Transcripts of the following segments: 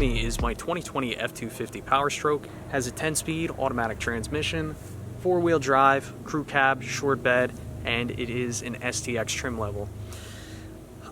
me is my 2020 F250 Powerstroke. Has a 10-speed automatic transmission, 4-wheel drive, crew cab, short bed, and it is an STX trim level.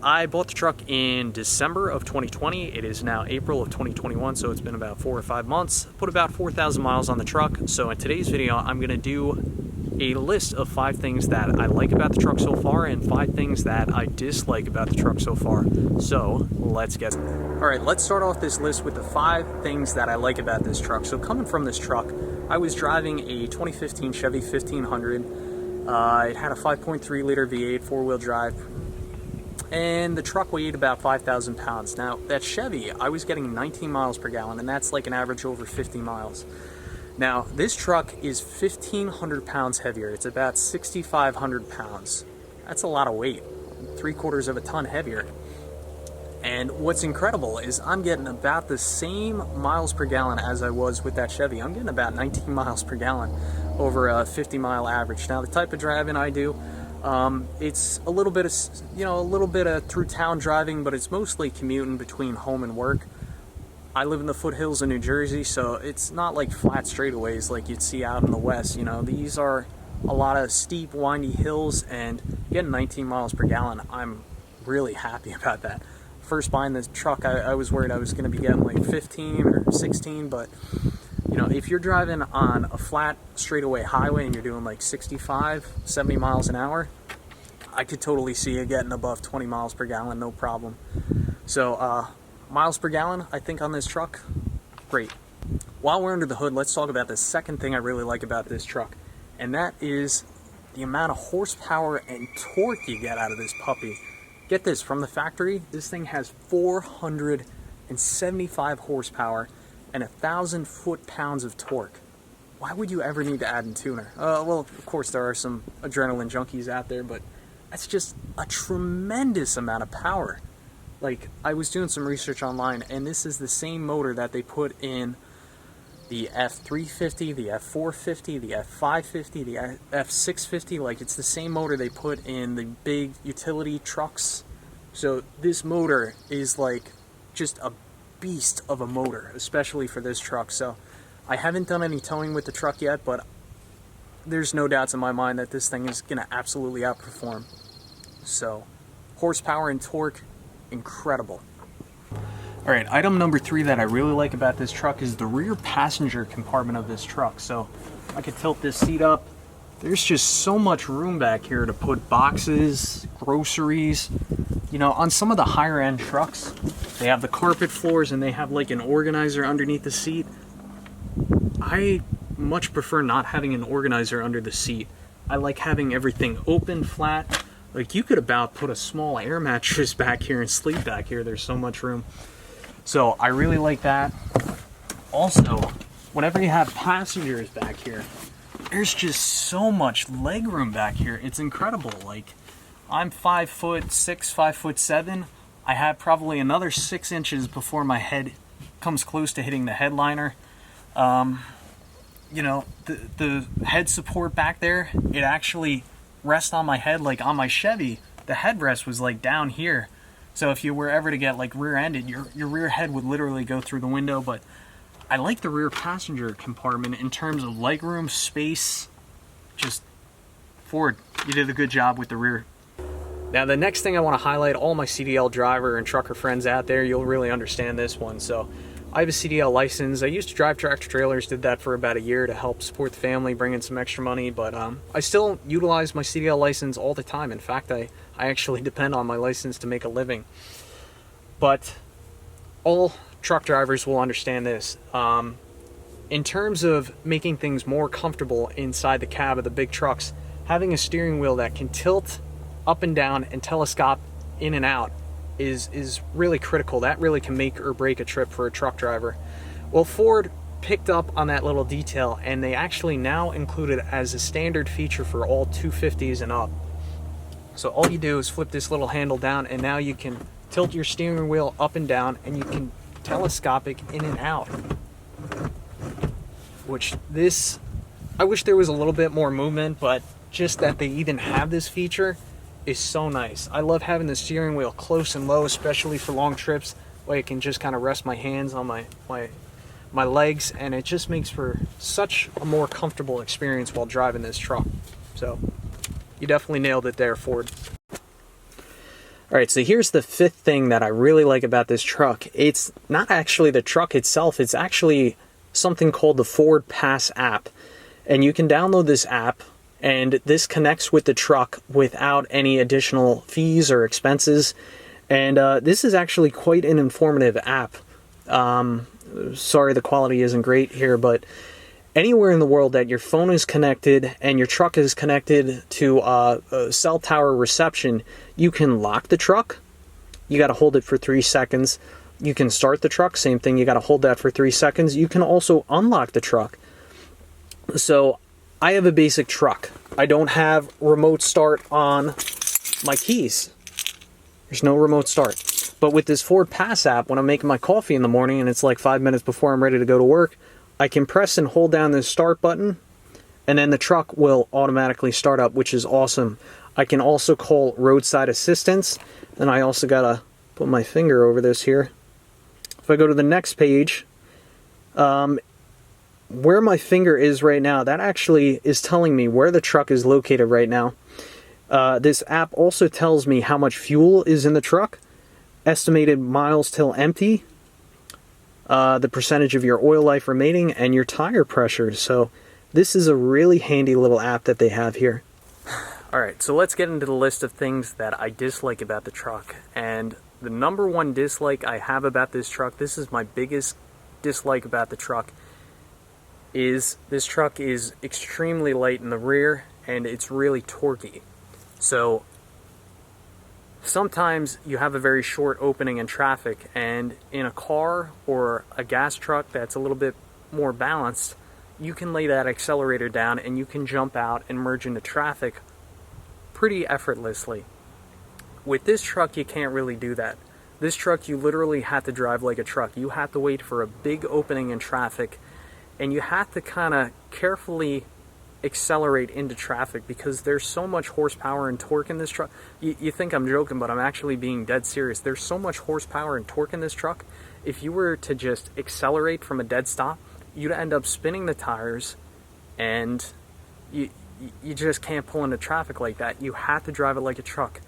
I bought the truck in December of 2020. It is now April of 2021, so it's been about 4 or 5 months. Put about 4,000 miles on the truck. So in today's video, I'm going to do a list of 5 things that I like about the truck so far and 5 things that I dislike about the truck so far. So let's get started. All right, let's start off this list with the 5 things that I like about this truck. So coming from this truck, I was driving a 2015 Chevy 1500. It had a 5.3 liter V8 4-wheel drive, and the truck weighed about 5,000 pounds. Now that Chevy, I was getting 19 miles per gallon, and that's like an average over 50 miles. Now this truck is 1,500 pounds heavier. It's about 6,500 pounds. That's a lot of weight, 3/4 of a ton heavier. And what's incredible is I'm getting about the same miles per gallon as I was with that Chevy. I'm getting about 19 miles per gallon over a 50-mile average. Now the type of driving I do, it's a little bit of through town driving, but it's mostly commuting between home and work. I live in the foothills of New Jersey, so it's not like flat straightaways like you'd see out in the West. You know, these are a lot of steep, windy hills, and getting 19 miles per gallon, I'm really happy about that. First buying this truck, I was worried I was going to be getting like 15 or 16, but you know, if you're driving on a flat straightaway highway and you're doing like 65, 70 miles an hour, I could totally see you getting above 20 miles per gallon, no problem. So miles per gallon, I think on this truck, great. While we're under the hood, let's talk about the second thing I really like about this truck, and that is the amount of horsepower and torque you get out of this puppy. Get this, from the factory, this thing has 475 horsepower and 1,000 foot-pounds of torque. Why would you ever need to add in tuner? Well, of course there are some adrenaline junkies out there, but that's just a tremendous amount of power. Like, I was doing some research online, and this is the same motor that they put in the F350, the F450, the F550, the F650. Like, it's the same motor they put in the big utility trucks. So this motor is like just a beast of a motor, especially for this truck. So I haven't done any towing with the truck yet, but there's no doubts in my mind that this thing is going to absolutely outperform. So horsepower and torque, incredible. All right, item number 3 that I really like about this truck is the rear passenger compartment of this truck. So I could tilt this seat up. There's just so much room back here to put boxes, groceries. You know, on some of the higher end trucks, they have the carpet floors and they have like an organizer underneath the seat. I much prefer not having an organizer under the seat. I like having everything open, flat. Like, you could about put a small air mattress back here and sleep back here. There's so much room. So I really like that. Also, whenever you have passengers back here, there's just so much leg room back here. It's incredible. Like, I'm 5'6", 5'7". I have probably another 6 inches before my head comes close to hitting the headliner. You know, the head support back there, it actually rests on my head. Like on my Chevy, the headrest was like down here. So if you were ever to get like rear-ended, your rear head would literally go through the window. But I like the rear passenger compartment in terms of legroom, space. Just, Ford, you did a good job with the rear. Now the next thing I want to highlight, all my CDL driver and trucker friends out there, you'll really understand this one. So I have a CDL license. I used to drive tractor trailers, did that for about a year to help support the family, bring in some extra money, but I still utilize my CDL license all the time. In fact, I actually depend on my license to make a living. But all truck drivers will understand this. In terms of making things more comfortable inside the cab of the big trucks, having a steering wheel that can tilt up and down and telescope in and out is really critical. That really can make or break a trip for a truck driver. Well, Ford picked up on that little detail, and they actually now include it as a standard feature for all 250s and up. So all you do is flip this little handle down, and now you can tilt your steering wheel up and down, and you can telescopic in and out. Which this, I wish there was a little bit more movement, but just that they even have this feature is so nice. I love having the steering wheel close and low, especially for long trips. way I can just kind of rest my hands on my legs, and it just makes for such a more comfortable experience while driving this truck. So you definitely nailed it there, Ford. Alright, so here's the fifth thing that I really like about this truck. It's not actually the truck itself, it's actually something called the Ford Pass app. And you can download this app, and this connects with the truck without any additional fees or expenses. And this is actually quite an informative app. Sorry the quality isn't great here, but anywhere in the world that your phone is connected and your truck is connected to a cell tower reception, you can lock the truck. You got to hold it for 3 seconds. You can start the truck, same thing, you got to hold that for 3 seconds. You can also unlock the truck. So I have a basic truck. I don't have remote start on my keys. There's no remote start. But with this Ford Pass app, when I'm making my coffee in the morning and it's like 5 minutes before I'm ready to go to work, I can press and hold down this start button, and then the truck will automatically start up, which is awesome. I can also call roadside assistance, and I also gotta put my finger over this here. If I go to the next page, where my finger is right now, that actually is telling me where the truck is located right now. This app also tells me how much fuel is in the truck, estimated miles till empty, the percentage of your oil life remaining, and your tire pressure. So this is a really handy little app that they have here. Alright, so let's get into the list of things that I dislike about the truck. And the number one dislike I have about this truck, this is my biggest dislike about the truck, is this truck is extremely light in the rear and it's really torquey. So sometimes you have a very short opening in traffic, and in a car or a gas truck that's a little bit more balanced, you can lay that accelerator down and you can jump out and merge into traffic pretty effortlessly. With this truck, you can't really do that. This truck, you literally have to drive like a truck. You have to wait for a big opening in traffic, and you have to kind of carefully accelerate into traffic because there's so much horsepower and torque in this truck. You think I'm joking, but I'm actually being dead serious. There's so much horsepower and torque in this truck. If you were to just accelerate from a dead stop, you'd end up spinning the tires, and you just can't pull into traffic like that. You have to drive it like a truck,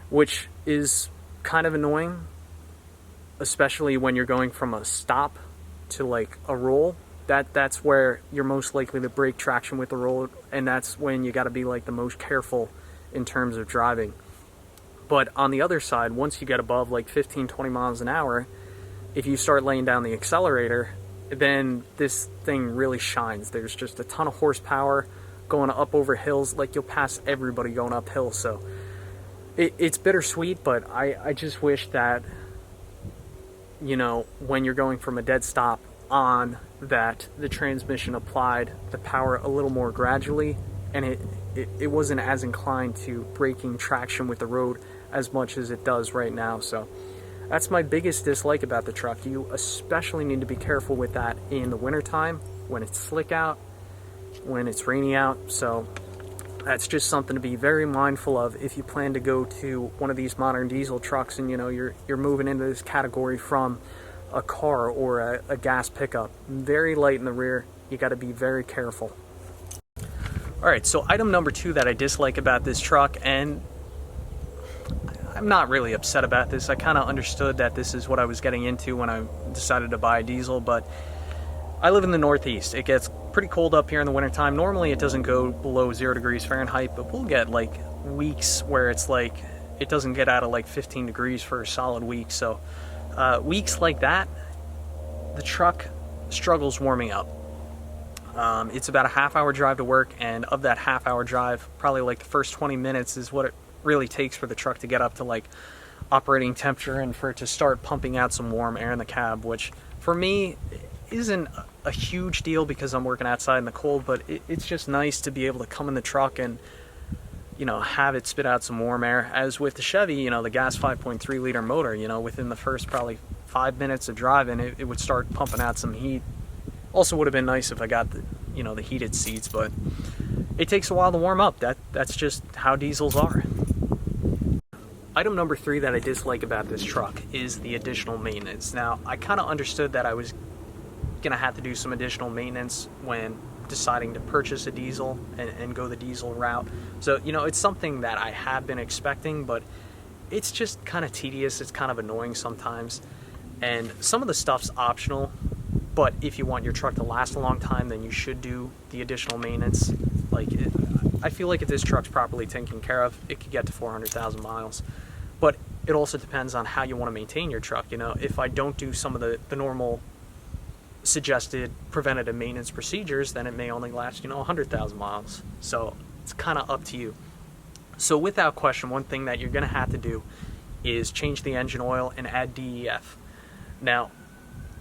which is kind of annoying, especially when you're going from a stop to like a roll. That's where you're most likely to break traction with the roll, and that's when you got to be like the most careful in terms of driving. But on the other side, once you get above like 15-20 miles an hour, if you start laying down the accelerator, then this thing really shines. There's just a ton of horsepower going up over hills. Like, you'll pass everybody going uphill. So it's bittersweet, but I just wish that, you know, when you're going from a dead stop on, that the transmission applied the power a little more gradually, and it wasn't as inclined to breaking traction with the road as much as it does right now. So that's my biggest dislike about the truck. You especially need to be careful with that in the wintertime, when it's slick out, when it's rainy out. So that's just something to be very mindful of if you plan to go to one of these modern diesel trucks, and you know you're moving into this category from a car or a gas pickup. Very light in the rear. You got to be very careful. Alright, so item number 2 that I dislike about this truck, and I'm not really upset about this. I kind of understood that this is what I was getting into when I decided to buy a diesel, but I live in the Northeast. It gets pretty cold up here in the wintertime. Normally it doesn't go below 0 degrees Fahrenheit, but we'll get like weeks where it's like, it doesn't get out of like 15 degrees for a solid week. So weeks like that, the truck struggles warming up. It's about a half-hour drive to work, and of that half-hour drive, probably like the first 20 minutes is what it really takes for the truck to get up to like operating temperature and for it to start pumping out some warm air in the cab, which for me isn't a huge deal because I'm working outside in the cold, but it's just nice to be able to come in the truck and, you know, have it spit out some warm air. As with the Chevy, you know, the gas 5.3 liter motor, you know, within the first probably 5 minutes of driving, it would start pumping out some heat. Also would have been nice if I got the, you know, the heated seats, but it takes a while to warm up. That's just how diesels are. Item number 3 that I dislike about this truck is the additional maintenance. Now, I kind of understood that I was going to have to do some additional maintenance when deciding to purchase a diesel and go the diesel route. So, you know, it's something that I have been expecting, but it's just kind of tedious. It's kind of annoying sometimes. And some of the stuff's optional, but if you want your truck to last a long time, then you should do the additional maintenance. Like, I feel like if this truck's properly taken care of, it could get to 400,000 miles. But it also depends on how you want to maintain your truck. You know, if I don't do some of the normal suggested preventative maintenance procedures, then it may only last, you know, 100,000 miles. So it's kind of up to you. So without question, one thing that you're going to have to do is change the engine oil and add DEF. Now,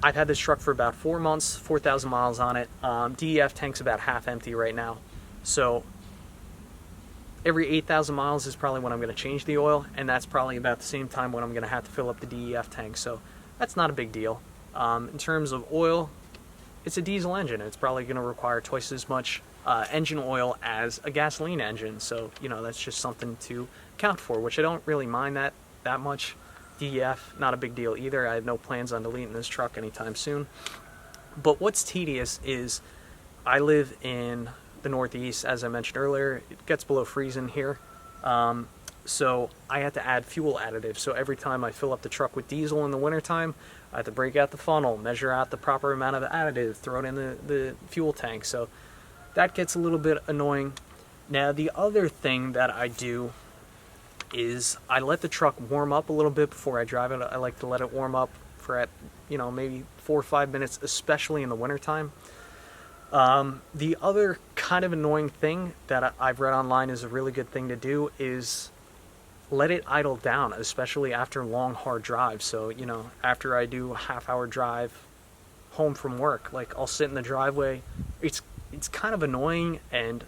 I've had this truck for about 4 months, 4,000 miles on it. DEF tank's about half empty right now. So every 8,000 miles is probably when I'm going to change the oil, and that's probably about the same time when I'm going to have to fill up the DEF tank. So that's not a big deal. In terms of oil, it's a diesel engine. It's probably going to require twice as much engine oil as a gasoline engine. So, you know, that's just something to account for, which I don't really mind that much. DEF, not a big deal either. I have no plans on deleting this truck anytime soon. But what's tedious is I live in the Northeast, as I mentioned earlier. It gets below freezing here. So I had to add fuel additives. So every time I fill up the truck with diesel in the wintertime, I have to break out the funnel, measure out the proper amount of additive, throw it in the fuel tank. So that gets a little bit annoying. Now, the other thing that I do is I let the truck warm up a little bit before I drive it. I like to let it warm up for maybe 4 or 5 minutes, especially in the wintertime. The other kind of annoying thing that I've read online is a really good thing to do is let it idle down, especially after long, hard drives. So, you know, after I do a half-hour drive home from work, like I'll sit in the driveway. It's kind of annoying, and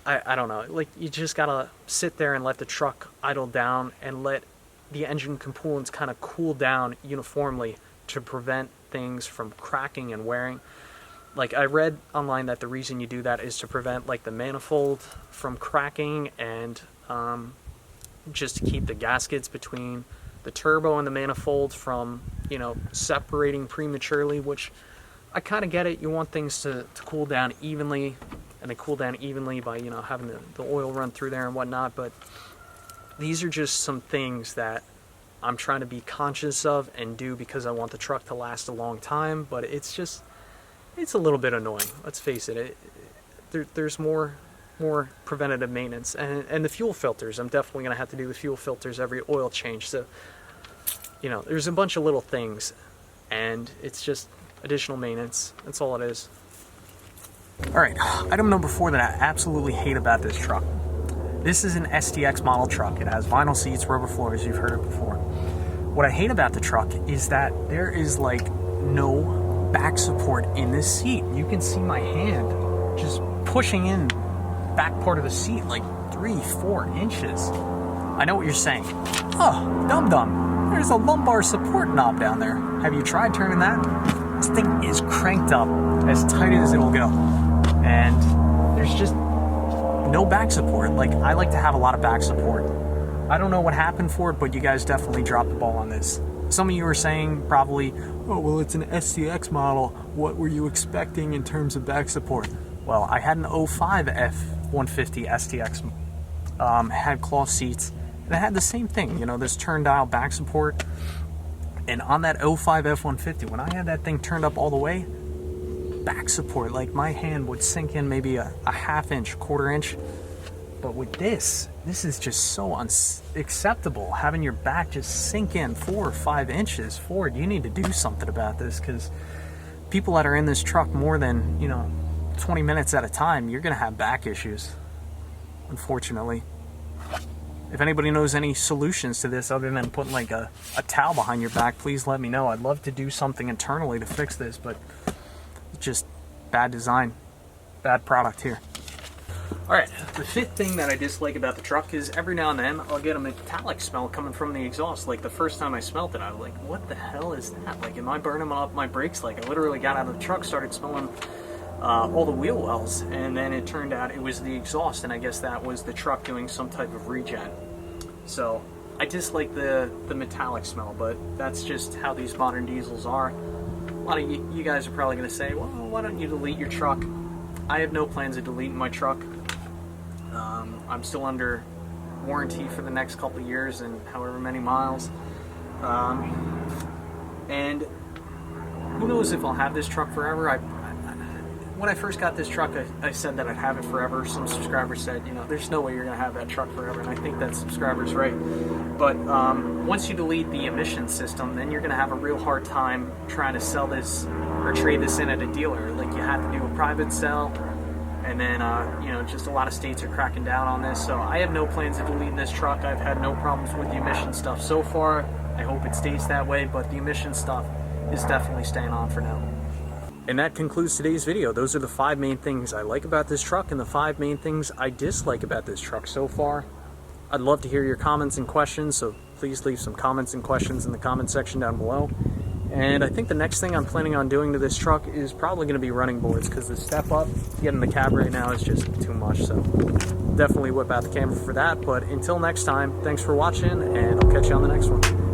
I don't know, like you just gotta sit there and let the truck idle down and let the engine components kind of cool down uniformly to prevent things from cracking and wearing. Like, I read online that the reason you do that is to prevent like the manifold from cracking and just to keep the gaskets between the turbo and the manifold from, you know, separating prematurely, which I kind of get it. You want things to cool down evenly, and they cool down evenly by, you know, having the oil run through there and whatnot. But these are just some things that I'm trying to be conscious of and do because I want the truck to last a long time. But it's a little bit annoying. Let's face it. There's more preventative maintenance, and the fuel filters. I'm definitely going to have to do the fuel filters every oil change. So, you know, there's a bunch of little things, and it's just additional maintenance. That's all it is. All right, item number 4 that I absolutely hate about this truck. This is an STX model truck. It has vinyl seats, rubber floors. You've heard it before. What I hate about the truck is that there is like no back support in this seat. You can see my hand just pushing in back part of the seat like 3-4 inches. I know what you're saying. Oh, dum-dum. There's a lumbar support knob down there. Have you tried turning that? This thing is cranked up as tight as it will go. And there's just no back support. Like, I like to have a lot of back support. I don't know what happened for it, but you guys definitely dropped the ball on this. Some of you are saying probably, oh, well, it's an STX model. What were you expecting in terms of back support? Well, I had an 05 F250 STX, had cloth seats, and it had the same thing, you know, this turn dial back support. And on that 05 F150, when I had that thing turned up all the way, back support, like my hand would sink in maybe a half inch, quarter inch. But with this is just so unacceptable, having your back just sink in 4 or 5 inches forward. You need to do something about this, because people that are in this truck more than, you know, 20 minutes at a time, you're going to have back issues, unfortunately. If anybody knows any solutions to this other than putting like a towel behind your back, please let me know. I'd love to do something internally to fix this, but it's just bad design, bad product here. Alright, the 5th thing that I dislike about the truck is every now and then I'll get a metallic smell coming from the exhaust. Like the first time I smelled it, I was like, what the hell is that? Like, am I burning up my brakes? Like, I literally got out of the truck, started smelling all the wheel wells, and then it turned out it was the exhaust, and I guess that was the truck doing some type of regen. So I dislike the metallic smell, but that's just how these modern diesels are. A lot of you guys are probably going to say, well, why don't you delete your truck? I have no plans of deleting my truck. I'm still under warranty for the next couple of years and however many miles. And who knows if I'll have this truck forever. When I first got this truck, I said that I'd have it forever. Some subscribers said, you know, there's no way you're going to have that truck forever, and I think that subscriber's right. But once you delete the emission system, then you're going to have a real hard time trying to sell this or trade this in at a dealer. Like, you have to do a private sell, and then, you know, just a lot of states are cracking down on this. So I have no plans of deleting this truck. I've had no problems with the emission stuff so far. I hope it stays that way, but the emission stuff is definitely staying on for now. And that concludes today's video. Those are the 5 main things I like about this truck and the 5 main things I dislike about this truck so far. I'd love to hear your comments and questions, so please leave some comments and questions in the comment section down below. And I think the next thing I'm planning on doing to this truck is probably going to be running boards, because the step up to get in the cab right now is just too much. So definitely whip out the camera for that. But until next time, thanks for watching, and I'll catch you on the next one.